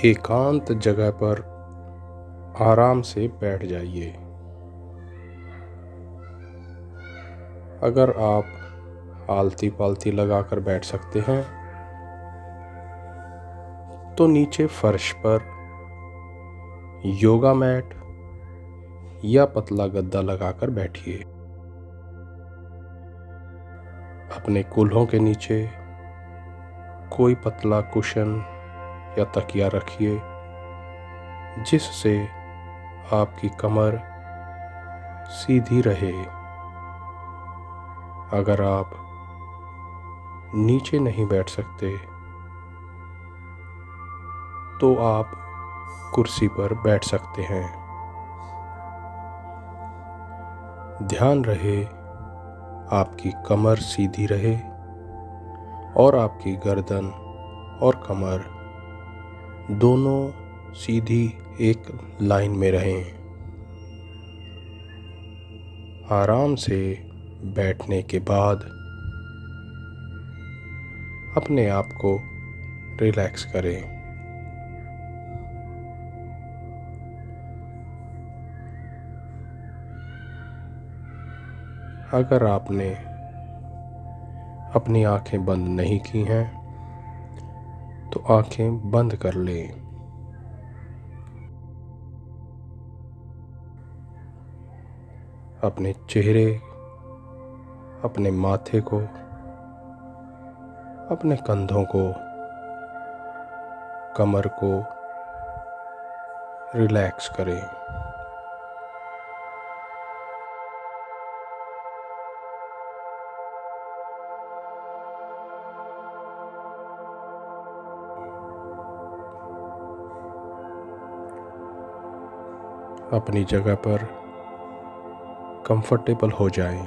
एकांत जगह पर आराम से बैठ जाइए। अगर आप आलती पालती लगाकर बैठ सकते हैं तो नीचे फर्श पर योगा मैट या पतला गद्दा लगाकर बैठिए। अपने कूल्हों के नीचे कोई पतला कुशन या तकिया रखिए जिससे आपकी कमर सीधी रहे। अगर आप नीचे नहीं बैठ सकते तो आप कुर्सी पर बैठ सकते हैं। ध्यान रहे आपकी कमर सीधी रहे और आपकी गर्दन और कमर दोनों सीधी एक लाइन में रहें। आराम से बैठने के बाद अपने आप को रिलैक्स करें। अगर आपने अपनी आंखें बंद नहीं की हैं तो आंखें बंद कर लें। अपने चेहरे, अपने माथे को, अपने कंधों को, कमर को रिलैक्स करें। अपनी जगह पर कंफर्टेबल हो जाएं।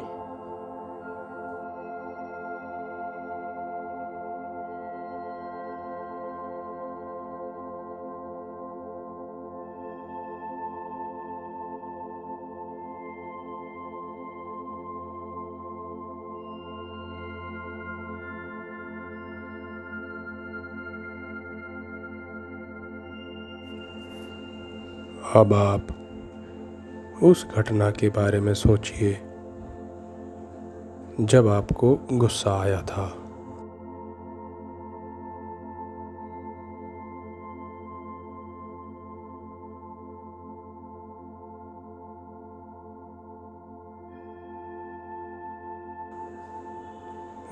अब आप उस घटना के बारे में सोचिए जब आपको गुस्सा आया था।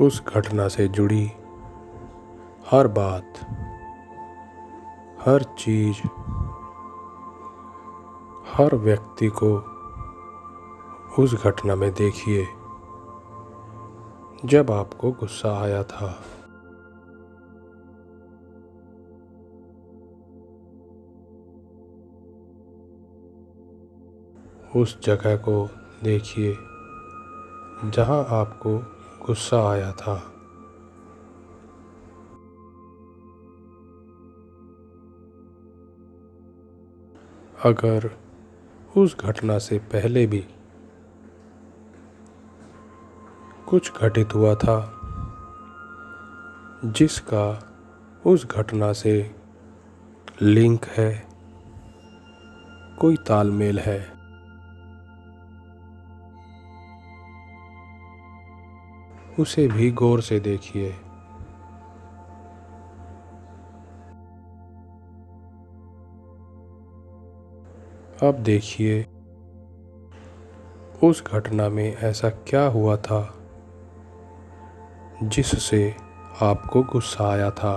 उस घटना से जुड़ी हर बात, हर चीज, हर व्यक्ति को उस घटना में देखिए जब आपको गुस्सा आया था। उस जगह को देखिए जहां आपको गुस्सा आया था। अगर उस घटना से पहले भी कुछ घटित हुआ था जिसका उस घटना से लिंक है, कोई तालमेल है, उसे भी गौर से देखिए। अब देखिए उस घटना में ऐसा क्या हुआ था जिससे आपको गुस्सा आया था।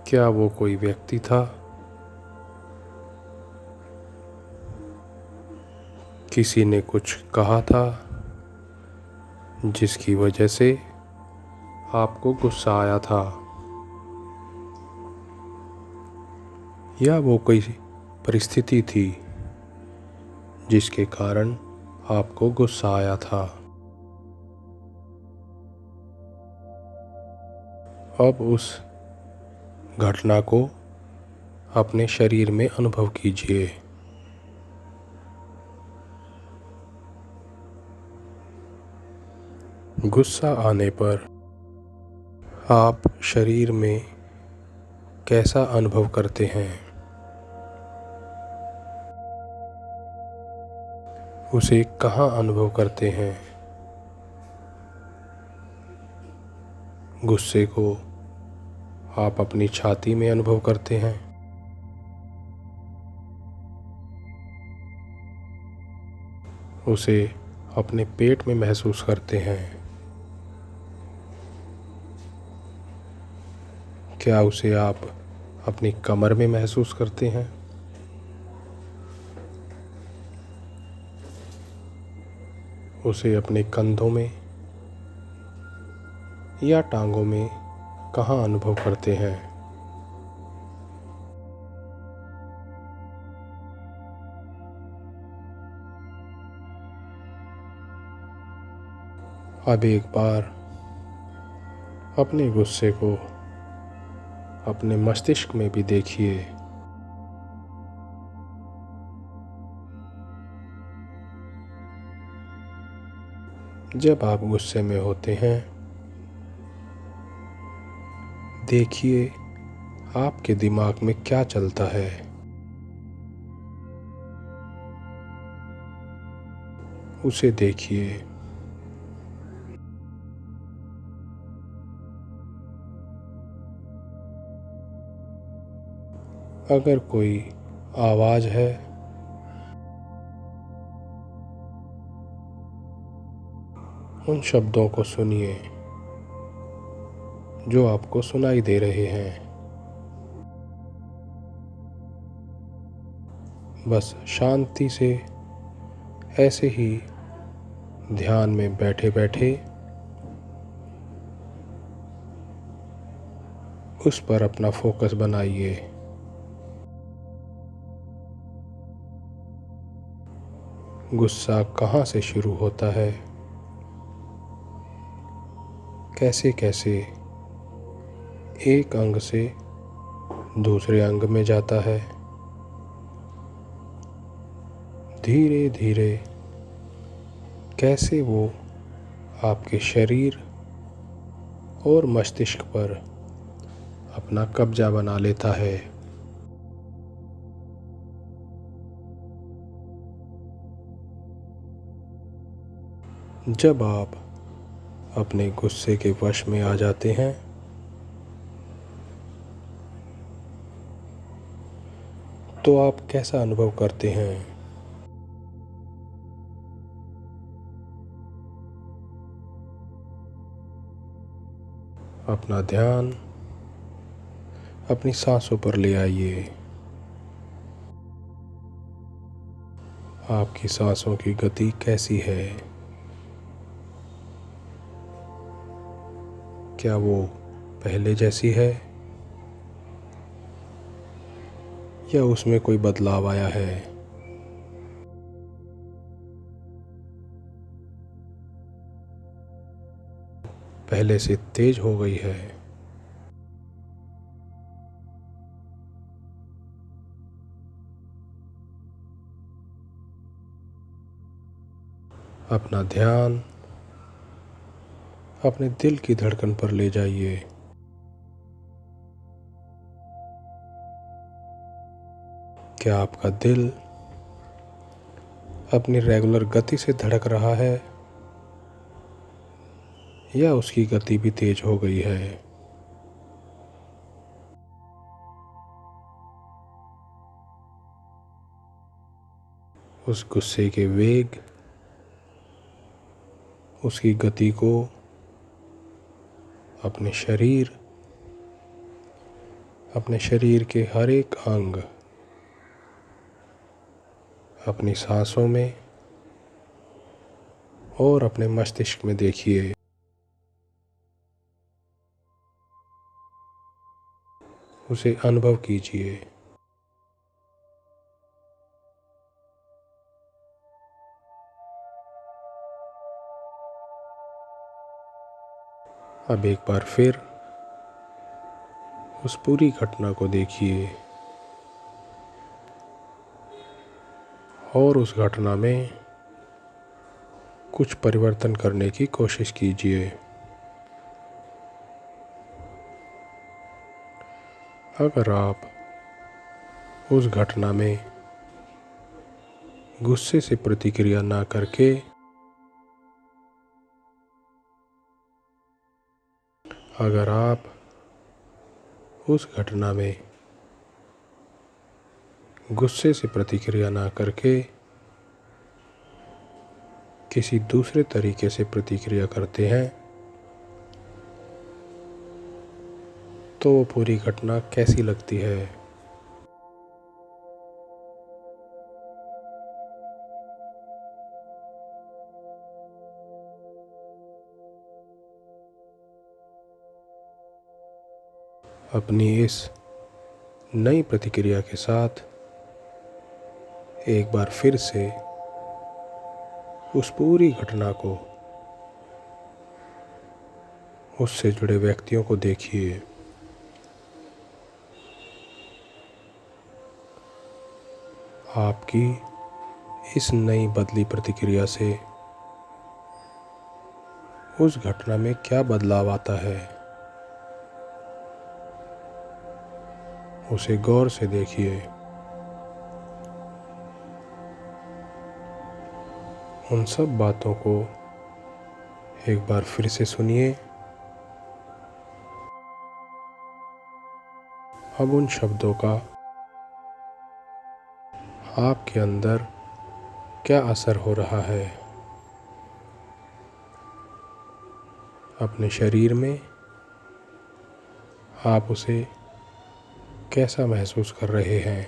क्या वो कोई व्यक्ति था, किसी ने कुछ कहा था जिसकी वजह से आपको गुस्सा आया था, या वो कोई परिस्थिति थी जिसके कारण आपको गुस्सा आया था। अब उस घटना को अपने शरीर में अनुभव कीजिए। गुस्सा आने पर आप शरीर में कैसा अनुभव करते हैं, उसे कहाँ अनुभव करते हैं। गुस्से को आप अपनी छाती में अनुभव करते हैं, उसे अपने पेट में महसूस करते हैं, क्या उसे आप अपनी कमर में महसूस करते हैं, उसे अपने कंधों में या टांगों में कहाँ अनुभव करते हैं। अब एक बार अपने गुस्से को अपने मस्तिष्क में भी देखिए। जब आप गुस्से में होते हैं, देखिए आपके दिमाग में क्या चलता है। उसे देखिए। अगर कोई आवाज़ है, उन शब्दों को सुनिए जो आपको सुनाई दे रहे हैं। बस शांति से ऐसे ही ध्यान में बैठे बैठे उस पर अपना फोकस बनाइए। गुस्सा कहाँ से शुरू होता है, कैसे कैसे एक अंग से दूसरे अंग में जाता है, धीरे धीरे कैसे वो आपके शरीर और मस्तिष्क पर अपना कब्जा बना लेता है। जब आप अपने गुस्से के वश में आ जाते हैं, तो आप कैसा अनुभव करते हैं। अपना ध्यान अपनी सांसों पर ले आइए। आपकी सांसों की गति कैसी है, क्या वो पहले जैसी है या उसमें कोई बदलाव आया है। पहले से तेज हो गई है। अपना ध्यान अपने दिल की धड़कन पर ले जाइए। क्या आपका दिल अपनी रेगुलर गति से धड़क रहा है या उसकी गति भी तेज हो गई है। उस गुस्से के वेग, उसकी गति को अपने शरीर के हर एक अंग, अपनी सांसों में और अपने मस्तिष्क में देखिए। उसे अनुभव कीजिए। अब एक बार फिर उस पूरी घटना को देखिए और उस घटना में कुछ परिवर्तन करने की कोशिश कीजिए। अगर आप उस घटना में गुस्से से प्रतिक्रिया ना करके अगर आप उस घटना में गुस्से से प्रतिक्रिया ना करके किसी दूसरे तरीके से प्रतिक्रिया करते हैं तो वो पूरी घटना कैसी लगती है। अपनी इस नई प्रतिक्रिया के साथ एक बार फिर से उस पूरी घटना को, उससे जुड़े व्यक्तियों को देखिए। आपकी इस नई बदली प्रतिक्रिया से उस घटना में क्या बदलाव आता है, उसे गौर से देखिए। उन सब बातों को एक बार फिर से सुनिए। अब उन शब्दों का आपके अंदर क्या असर हो रहा है, अपने शरीर में आप उसे कैसा महसूस कर रहे हैं।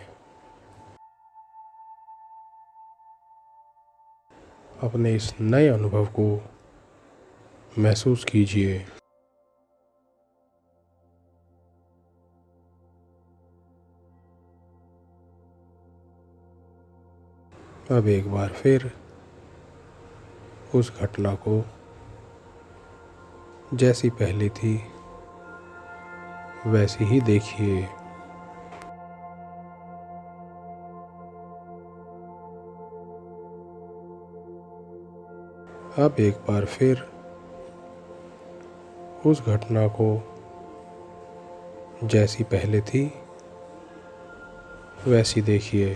अपने इस नए अनुभव को महसूस कीजिए। अब एक बार फिर उस घटना को जैसी पहले थी वैसी ही देखिए। अब एक बार फिर उस घटना को जैसी पहले थी वैसी देखिए।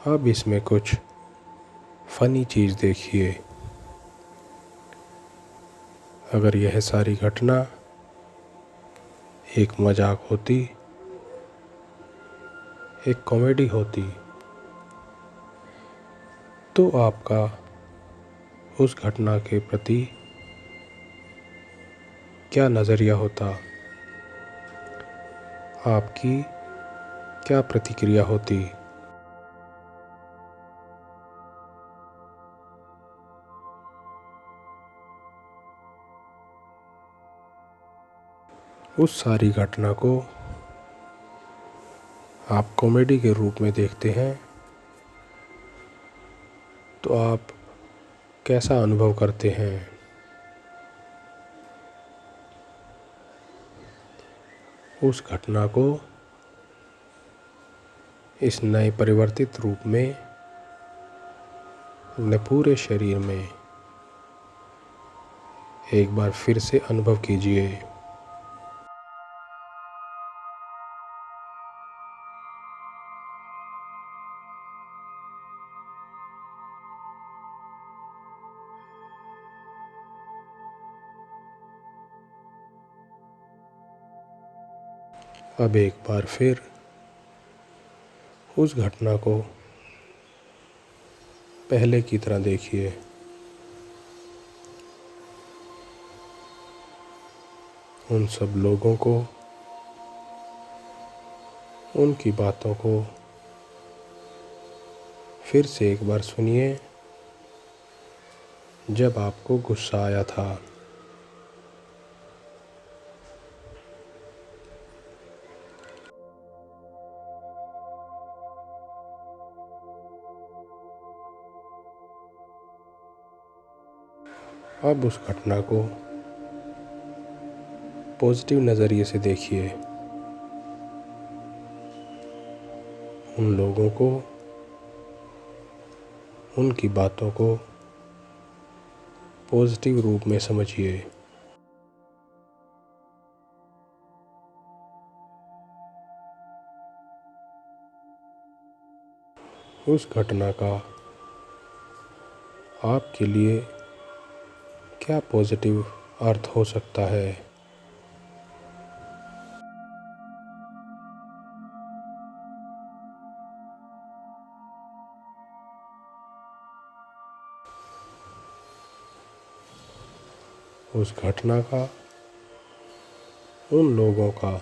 अब इसमें कुछ फनी चीज़ देखिए। अगर यह सारी घटना एक मजाक होती, एक कॉमेडी होती, तो आपका उस घटना के प्रति क्या नज़रिया होता, आपकी क्या प्रतिक्रिया होती। उस सारी घटना को आप कॉमेडी के रूप में देखते हैं तो आप कैसा अनुभव करते हैं। उस घटना को इस नए परिवर्तित रूप में अपने पूरे शरीर में एक बार फिर से अनुभव कीजिए। अब एक बार फिर उस घटना को पहले की तरह देखिए। उन सब लोगों को, उनकी बातों को फिर से एक बार सुनिए जब आपको गुस्सा आया था। अब उस घटना को पॉजिटिव नज़रिए से देखिए। उन लोगों को, उनकी बातों को पॉजिटिव रूप में समझिए। उस घटना का आपके लिए क्या पॉजिटिव अर्थ हो सकता है। उस घटना का, उन लोगों का,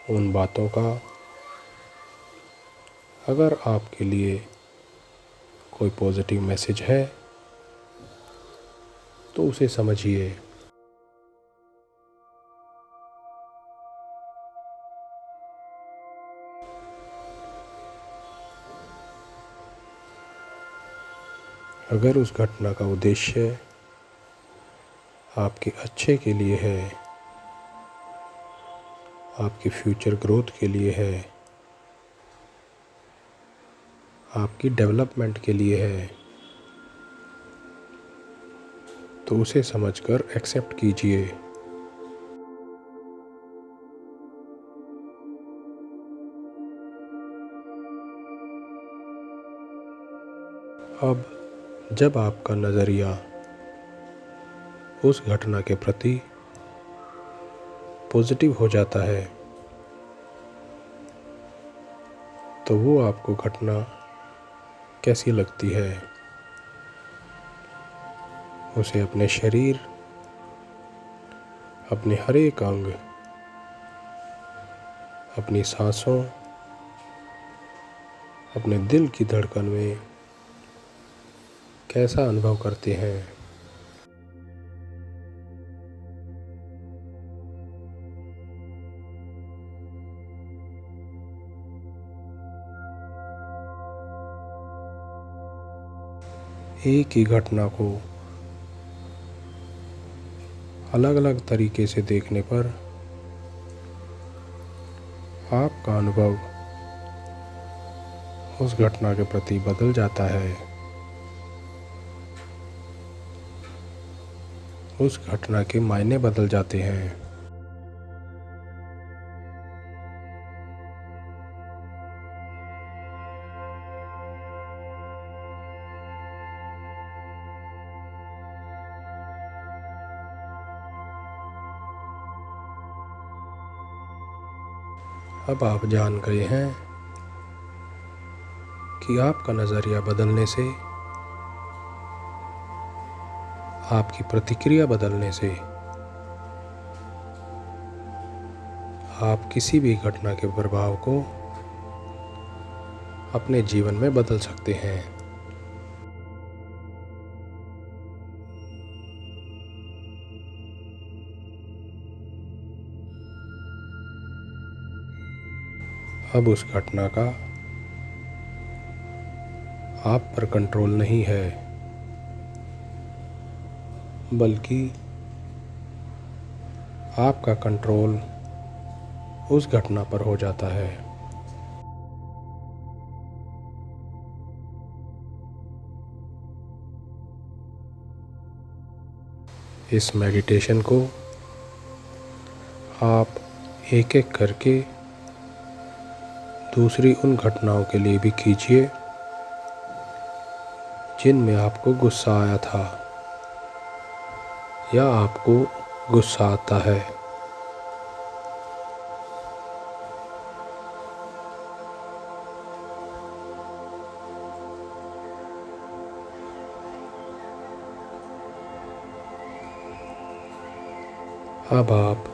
उन बातों का अगर आपके लिए कोई पॉजिटिव मैसेज है तो उसे समझिए। अगर उस घटना का उद्देश्य आपके अच्छे के लिए है, आपकी फ्यूचर ग्रोथ के लिए है, आपकी डेवलपमेंट के लिए है, तो उसे समझकर एक्सेप्ट कीजिए। अब जब आपका नज़रिया उस घटना के प्रति पॉजिटिव हो जाता है तो वो आपको घटना कैसी लगती है, उसे अपने शरीर, अपने हर एक अंग, अपनी सांसों, अपने दिल की धड़कन में कैसा अनुभव करते हैं। एक ही घटना को अलग अलग तरीके से देखने पर आपका अनुभव उस घटना के प्रति बदल जाता है। उस घटना के मायने बदल जाते हैं। अब आप जान गए हैं कि आपका नज़रिया बदलने से, आपकी प्रतिक्रिया बदलने से आप किसी भी घटना के प्रभाव को अपने जीवन में बदल सकते हैं। अब उस घटना का आप पर कंट्रोल नहीं है, बल्कि आपका कंट्रोल उस घटना पर हो जाता है। इस मेडिटेशन को आप एक एक करके दूसरी उन घटनाओं के लिए भी कीजिए जिनमें आपको गुस्सा आया था या आपको गुस्सा आता है। अब आप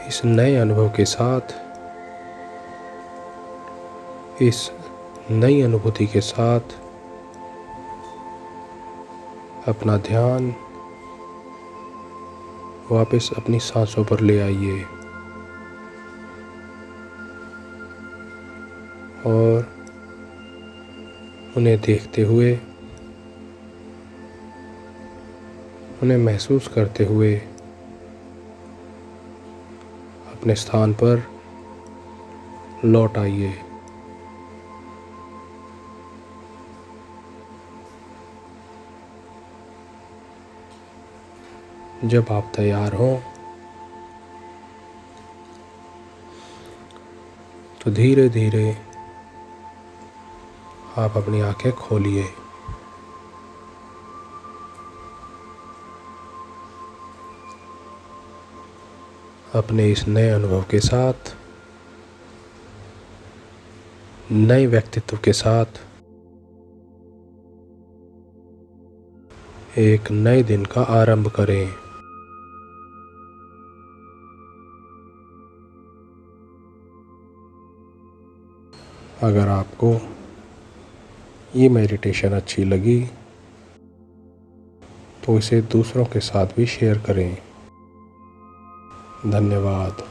इस नए अनुभव के साथ, इस नई अनुभूति के साथ अपना ध्यान वापस अपनी सांसों पर ले आइए और उन्हें देखते हुए, उन्हें महसूस करते हुए अपने स्थान पर लौट आइए। जब आप तैयार हों तो धीरे धीरे आप अपनी आंखें खोलिए। अपने इस नए अनुभव के साथ, नए व्यक्तित्व के साथ एक नए दिन का आरंभ करें। अगर आपको ये मेडिटेशन अच्छी लगी तो इसे दूसरों के साथ भी शेयर करें। धन्यवाद।